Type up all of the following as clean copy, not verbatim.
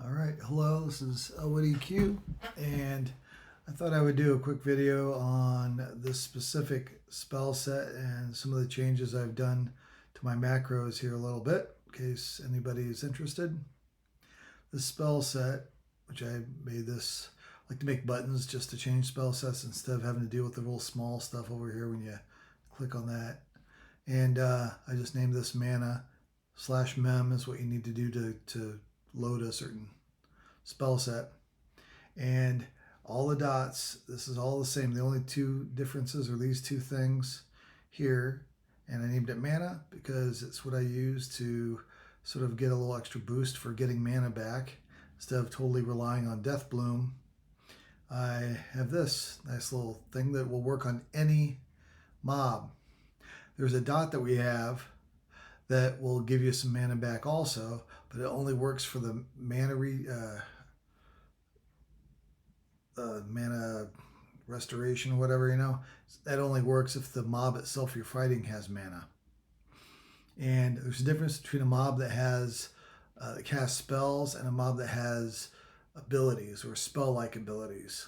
All right, hello, this is EQ, and I thought I would do a quick video on this specific spell set and some of the changes I've done to my macros here a little bit, in case anybody is interested. This spell set, which I made this, I like to make buttons just to change spell sets instead of having to deal with the real small stuff over here when you click on that. And I just named this mana/mem is what you need to do to load a certain spell set. And all the dots, this is all the same. The only two differences are these two things here. And I named it mana because it's what I use to sort of get a little extra boost for getting mana back. Instead of totally relying on Death Bloom, I have this nice little thing that will work on any mob. There's a dot that we have that will give you some mana back also, but it only works for the mana restoration or whatever, that only works if the mob itself you're fighting has mana. And there's a difference between a mob that has that casts spells and a mob that has abilities or spell-like abilities.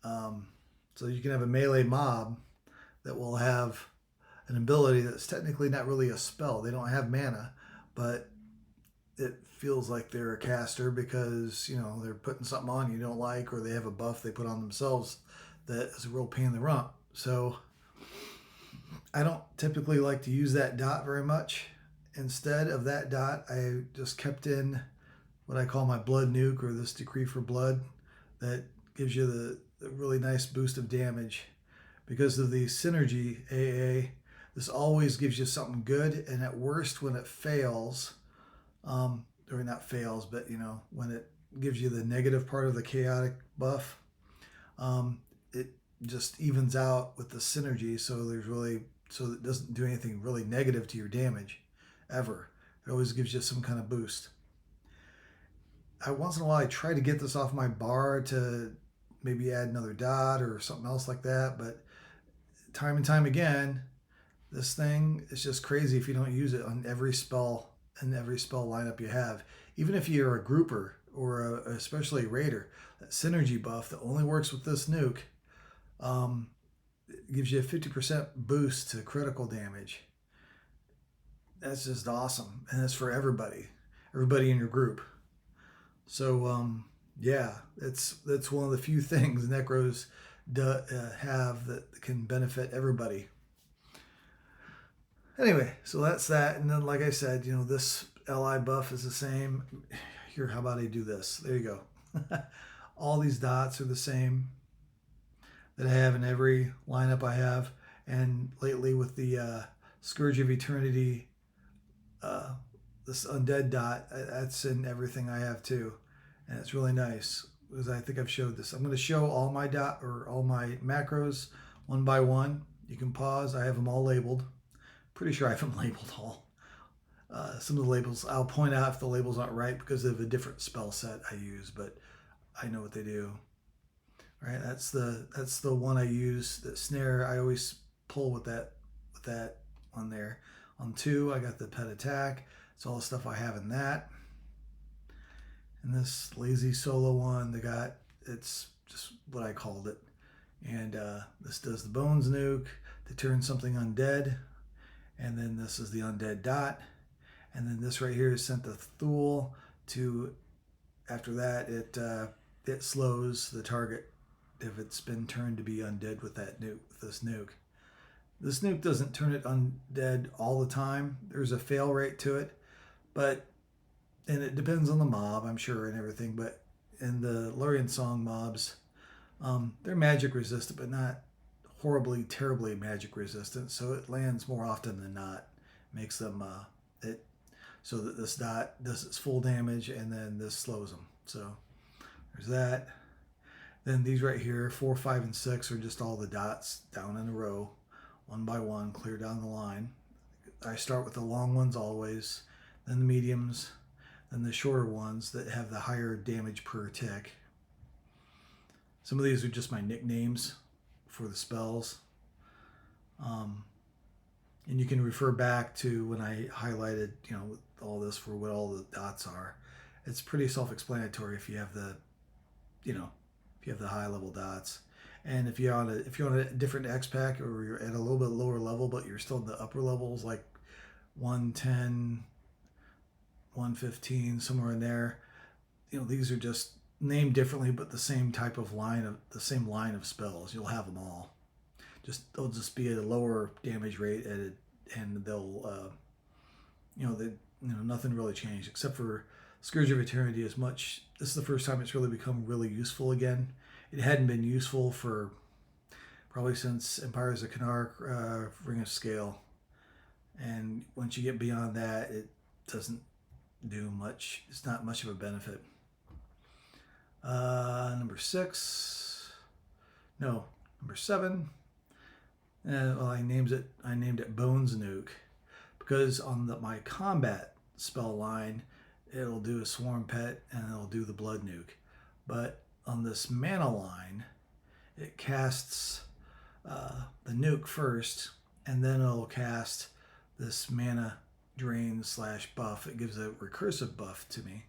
So you can have a melee mob that will have an ability that's technically not really a spell. They don't have mana, but it feels like they're a caster because, they're putting something on you don't like, or they have a buff they put on themselves that is a real pain in the rump. So I don't typically like to use that dot very much. Instead of that dot, I just kept in what I call my blood nuke, or this decree for blood, that gives you the really nice boost of damage. Because of the synergy AA, this always gives you something good, and at worst, when it fails, or not fails, but when it gives you the negative part of the chaotic buff, it just evens out with the synergy, so it doesn't do anything really negative to your damage ever. It always gives you some kind of boost. Once in a while I try to get this off my bar to maybe add another dot or something else like that, but time and time again, this thing is just crazy if you don't use it on every spell and every spell lineup you have. Even if you're a grouper or especially a raider, that synergy buff that only works with this nuke gives you a 50% boost to critical damage. That's just awesome, and it's for everybody in your group. So yeah, that's one of the few things Necros have that can benefit everybody. Anyway, so that's that. And then, like I said, this LI buff is the same. Here, how about I do this? There you go. All these dots are the same that I have in every lineup I have. And lately with the Scourge of Eternity, this undead dot, that's in everything I have too. And it's really nice because I think I've showed this. I'm going to show all my macros one by one. You can pause. I have them all labeled. Pretty sure I have them labeled all. Some of the labels, I'll point out if the labels aren't right because of a different spell set I use, but I know what they do. All right, that's the one I use. The snare I always pull with that one there. On 2, I got the pet attack. It's all the stuff I have in that. And this lazy solo one, it's just what I called it. And this does the bones nuke to turn something undead. And then this is the undead dot. And then this right here is sent to Thule to, after that, it slows the target if it's been turned to be undead with this nuke. This nuke doesn't turn it undead all the time. There's a fail rate to it, and it depends on the mob, I'm sure, and everything. But in the Lurian Song mobs, they're magic resistant, but not horribly, terribly magic resistant. So it lands more often than not. Makes them so that this dot does its full damage, and then this slows them. So there's that. Then these right here, 4, 5, and 6 are just all the dots down in a row, one by one, clear down the line. I start with the long ones always, then the mediums, then the shorter ones that have the higher damage per tick. Some of these are just my nicknames for the spells. And you can refer back to when I highlighted, all this for what all the dots are. It's pretty self-explanatory if you have the, you know, if you have the high level dots. And if you're on a different X pack, or you're at a little bit lower level, but you're still in the upper levels, like 110, 115, somewhere in there, these are just named differently, but the same type of line of spells. You'll have them all. They'll just be at a lower damage rate and they'll nothing really changed except for Scourge of Eternity. This is the first time it's really become really useful again. It hadn't been useful for probably since Empires of Canark, Ring of Scale, and once you get beyond that, it doesn't do much. It's not much of a benefit. Number 7. I named it Bones Nuke because on my combat spell line, it'll do a Swarm Pet and it'll do the Blood Nuke. But on this mana line, it casts the nuke first, and then it'll cast this mana drain / buff. It gives a recursive buff to me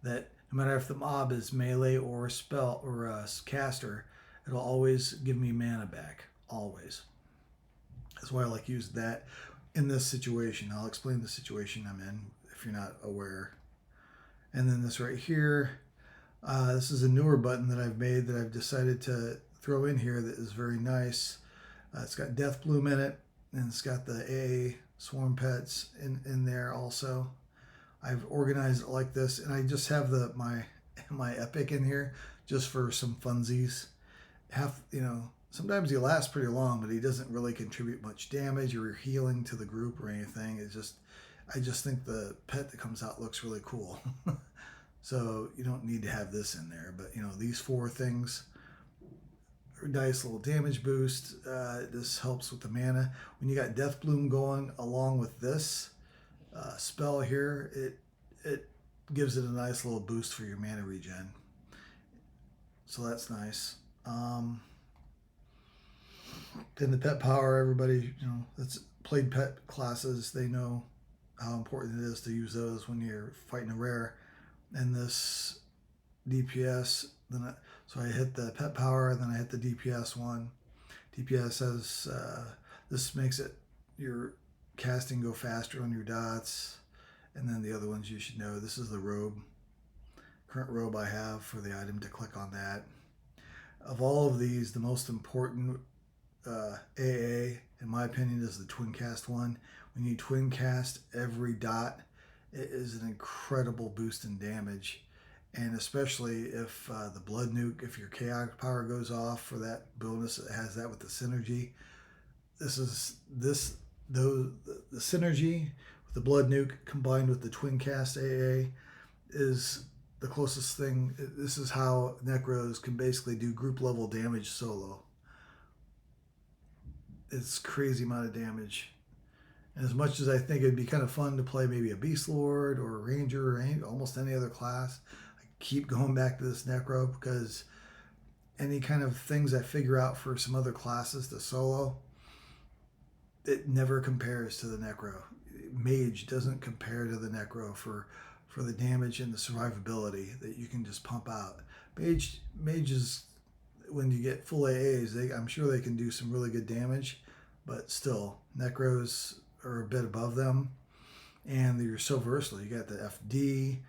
that no matter if the mob is melee or a spell or a caster, it'll always give me mana back. Always. That's why I like using that in this situation. I'll explain the situation I'm in if you're not aware. And then this right here, this is a newer button that I've made that I've decided to throw in here that is very nice. It's got Death Bloom in it, and it's got the AA Swarm Pets in there also. I've organized it like this, and I just have my epic in here just for some funsies. Sometimes he lasts pretty long, but he doesn't really contribute much damage or healing to the group or anything. I just think the pet that comes out looks really cool. So you don't need to have this in there, but these 4 things are a nice little damage boost. This helps with the mana. When you got Death Bloom going along with this spell here, it gives it a nice little boost for your mana regen. So that's nice. Then the pet power, everybody, that's played pet classes, they know how important it is to use those when you're fighting a rare. And this DPS, so I hit the pet power, and then I hit the DPS one. DPS has, this makes your casting go faster on your dots. And then the other ones you should know. This is the robe, current robe I have for the item to click on that. Of all of these, the most important AA, in my opinion, is the twin cast one. When you twin cast every dot, it is an incredible boost in damage. And especially if the Blood Nuke, if your chaotic power goes off for that bonus, it has that with the synergy. The synergy with the Blood Nuke combined with the twin cast AA is the closest thing. This is how Necros can basically do group level damage solo. It's crazy amount of damage. And as much as I think it'd be kind of fun to play maybe a Beast Lord or a Ranger or almost any other class, I keep going back to this Necro because any kind of things I figure out for some other classes to solo, it never compares to the Necro. Mage doesn't compare to the Necro for the damage and the survivability that you can just pump out. Mages, when you get full AAs, I'm sure they can do some really good damage, but still, Necros are a bit above them, and you're so versatile. You got the FD,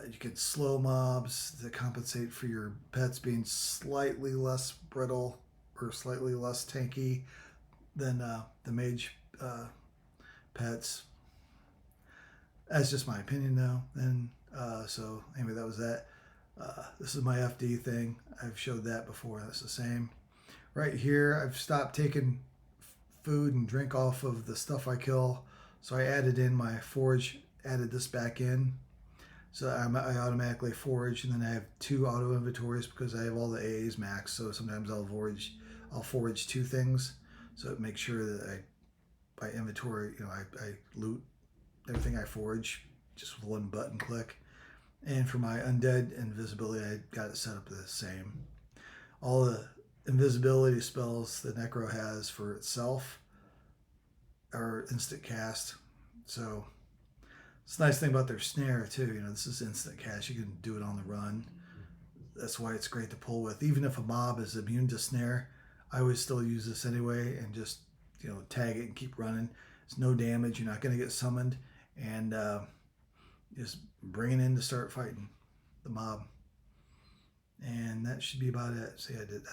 you can slow mobs to compensate for your pets being slightly less brittle or slightly less tanky than the mage pets. That's just my opinion though. And so anyway, that was that. This is my FD thing. I've showed that before. That's the same. Right here, I've stopped taking food and drink off of the stuff I kill. So I added in my forage, added this back in. So I automatically forage, and then I have 2 auto inventories because I have all the AAs max. So sometimes I'll forage 2 things. So it makes sure that I inventory, I loot everything I forage just with 1 button click. And for my undead invisibility, I got it set up the same. All the invisibility spells that Necro has for itself are instant cast. So It's a nice thing about their snare too. You know, this is instant cast. You can do it on the run. That's why it's great to pull with. Even if a mob is immune to snare, I would still use this anyway and just, you know, tag it and keep running. It's no damage. You're not going to get summoned, and just bring it in to start fighting the mob. And that should be about it. See, I did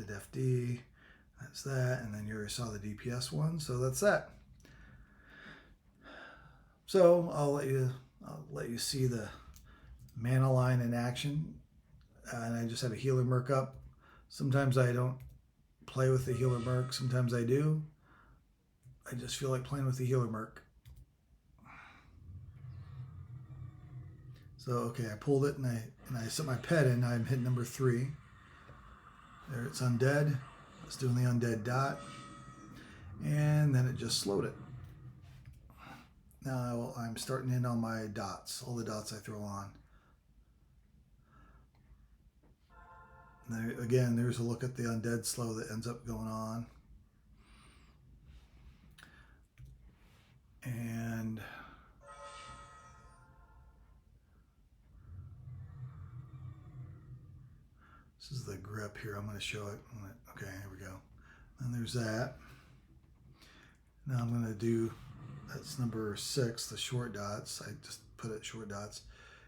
FD. That's that, and then you already saw the DPS one, so that's that. So I'll let you see the mana line in action, and I just have a healer merc up. Sometimes I don't play with the healer merc. Sometimes I do. I just feel like playing with the healer merc. So okay, I pulled it and I set my pet in. I'm hit number 3. There, it's undead. It's doing the undead dot, and then it just slowed it. Now I'm starting in on my dots, all the dots I throw on. There, again, there's a look at the undead slow that ends up going on. And this is the grip here. I'm going to show it. Okay, here we go. And there's that. Now I'm going to do, that's number 6, the short dots. I just put it short dots.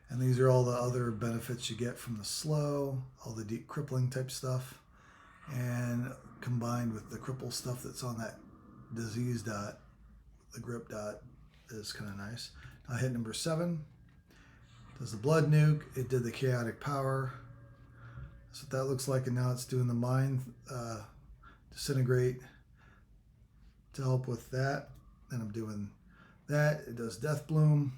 And these are all the other benefits you get from the slow, all the deep crippling type stuff, and combined with the cripple stuff that's on that disease dot, the grip dot is kind of nice. I hit number 7. Does the blood nuke. It did the chaotic power. That's what that looks like, and now it's doing the mind disintegrate to help with that. Then I'm doing that. It does death bloom.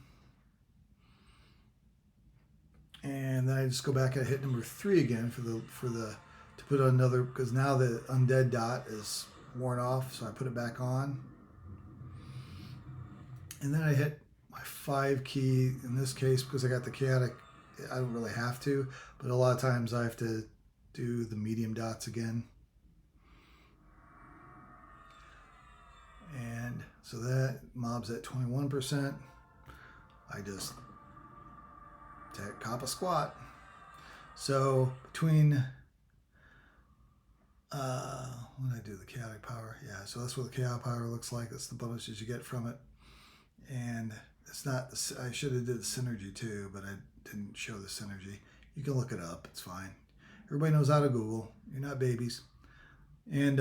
And then I just go back and hit number 3 again for the to put another, because now the undead dot is worn off, so I put it back on. And then I hit my 5 key in this case because I got the chaotic. I don't really have to, but a lot of times I have to do the medium dots again. And so that mob's at 21%. I just cop a squat. So between when I do the chaotic power, yeah, so that's what the chaotic power looks like. That's the bonuses you get from it. And it's not, I should have did the synergy too, but I didn't show the synergy. You can look it up, it's fine. Everybody knows how to Google. You're not babies. And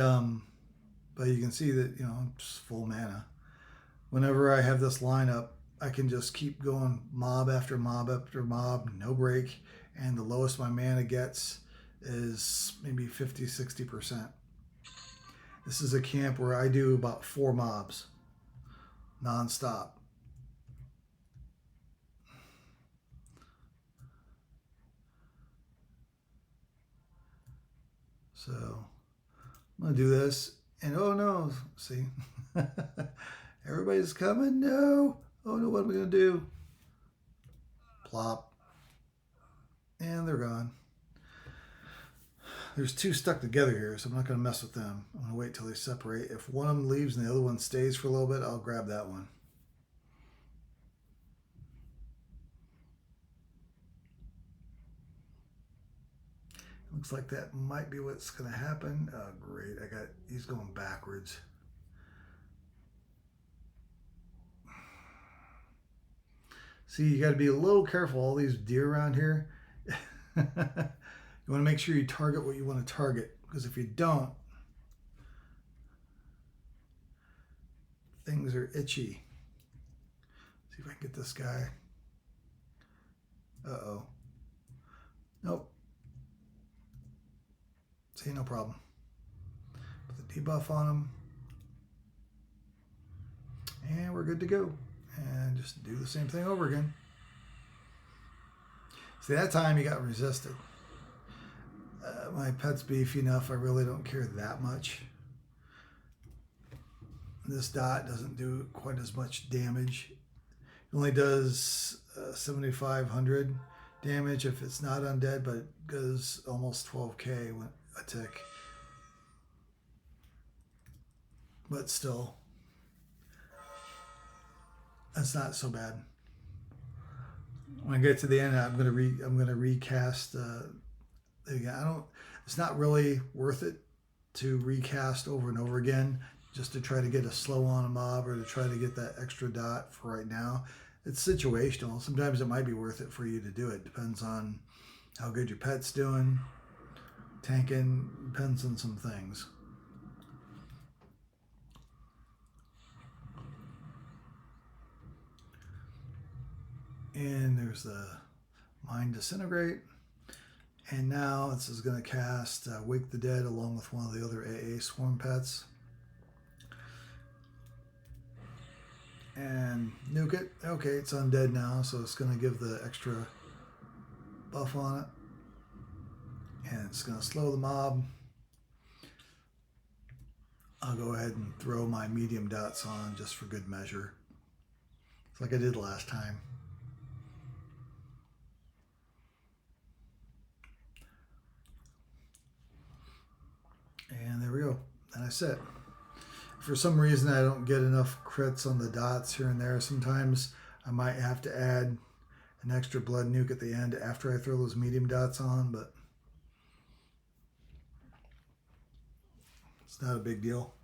but you can see that, you know, I'm just full mana. Whenever I have this lineup, I can just keep going mob after mob after mob, no break, and the lowest my mana gets is maybe 50-60%. This is a camp where I do about 4 mobs non-stop. So I'm gonna do this, and oh no, see, everybody's coming. No, oh no, what am I gonna do? Plop, and they're gone. There's 2 stuck together here, so I'm not gonna mess with them. I'm gonna wait till they separate. If one of them leaves and the other one stays for a little bit, I'll grab that one. Looks like that might be what's going to happen. Oh, great. He's going backwards. See, you got to be a little careful. All these deer around here. You want to make sure you target what you want to target, because if you don't, things are itchy. See if I can get this guy. Uh-oh. Nope. See, no problem. Put the debuff on him. And we're good to go. And just do the same thing over again. See, that time he got resisted. My pet's beefy enough, I really don't care that much. This dot doesn't do quite as much damage. It only does 7,500 damage if it's not undead, but it goes almost 12k when a tick. But still, that's not so bad. when I get to the end, I'm gonna recast. Again, I don't. It's not really worth it to recast over and over again just to try to get a slow on a mob or to try to get that extra dot for right now. It's situational. Sometimes it might be worth it for you to do it. Depends on how good your pet's doing. Tanking depends on some things. And there's the Mind Disintegrate. And now this is going to cast Wake the Dead along with one of the other AA Swarm pets. And nuke it. Okay, it's undead now, so it's going to give the extra buff on it. And it's going to slow the mob. I'll go ahead and throw my medium dots on just for good measure. It's like I did last time. And there we go. And I set. For some reason, I don't get enough crits on the dots here and there. Sometimes I might have to add an extra blood nuke at the end after I throw those medium dots on, but it's not a big deal.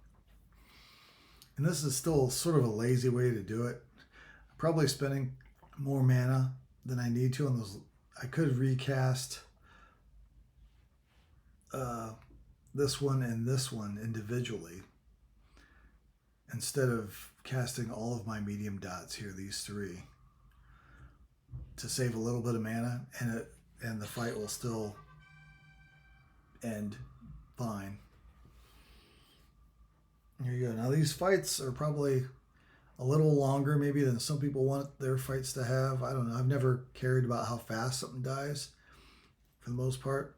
And this is still sort of a lazy way to do it. I'm probably spending more mana than I need to on those. I could recast this one and this one individually instead of casting all of my medium dots here, these three, to save a little bit of mana, and the fight will still end fine. Here you go. Now these fights are probably a little longer maybe than some people want their fights to have. I don't know. I've never cared about how fast something dies for the most part.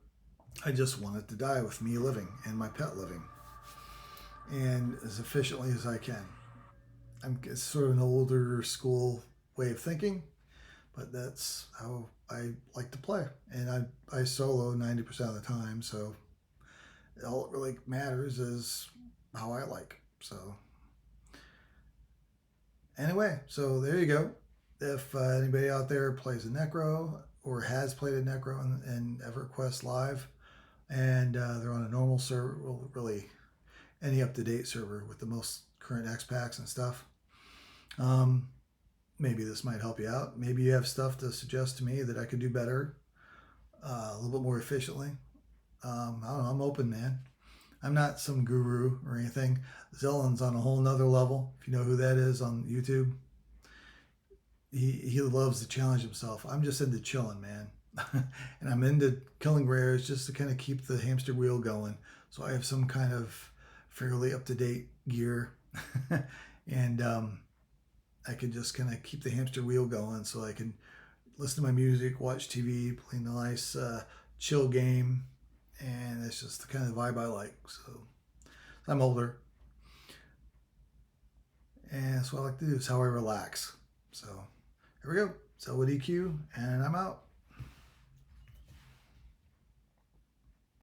I just want it to die with me living and my pet living, and as efficiently as I can. It's sort of an older school way of thinking, but that's how I like to play. And I solo 90% of the time, so all it really matters is how I like. So anyway, so there you go. If anybody out there plays a Necro or has played a Necro in EverQuest Live, and they're on a normal server, well, really any up-to-date server with the most current X packs and stuff, maybe this might help you out. Maybe you have stuff to suggest to me that I could do better, a little bit more efficiently. I don't know. I'm open, man. I'm not some guru or anything. Zellen's on a whole nother level. If you know who that is on YouTube, he loves to challenge himself. I'm just into chilling, man. And I'm into killing rares just to kind of keep the hamster wheel going. So I have some kind of fairly up-to-date gear. And I can just kind of keep the hamster wheel going so I can listen to my music, watch TV, play a nice chill game. And it's just the kind of vibe I like. So I'm older. And that's what I like to do. It's how I relax. So here we go. Zelda EQ, and I'm out.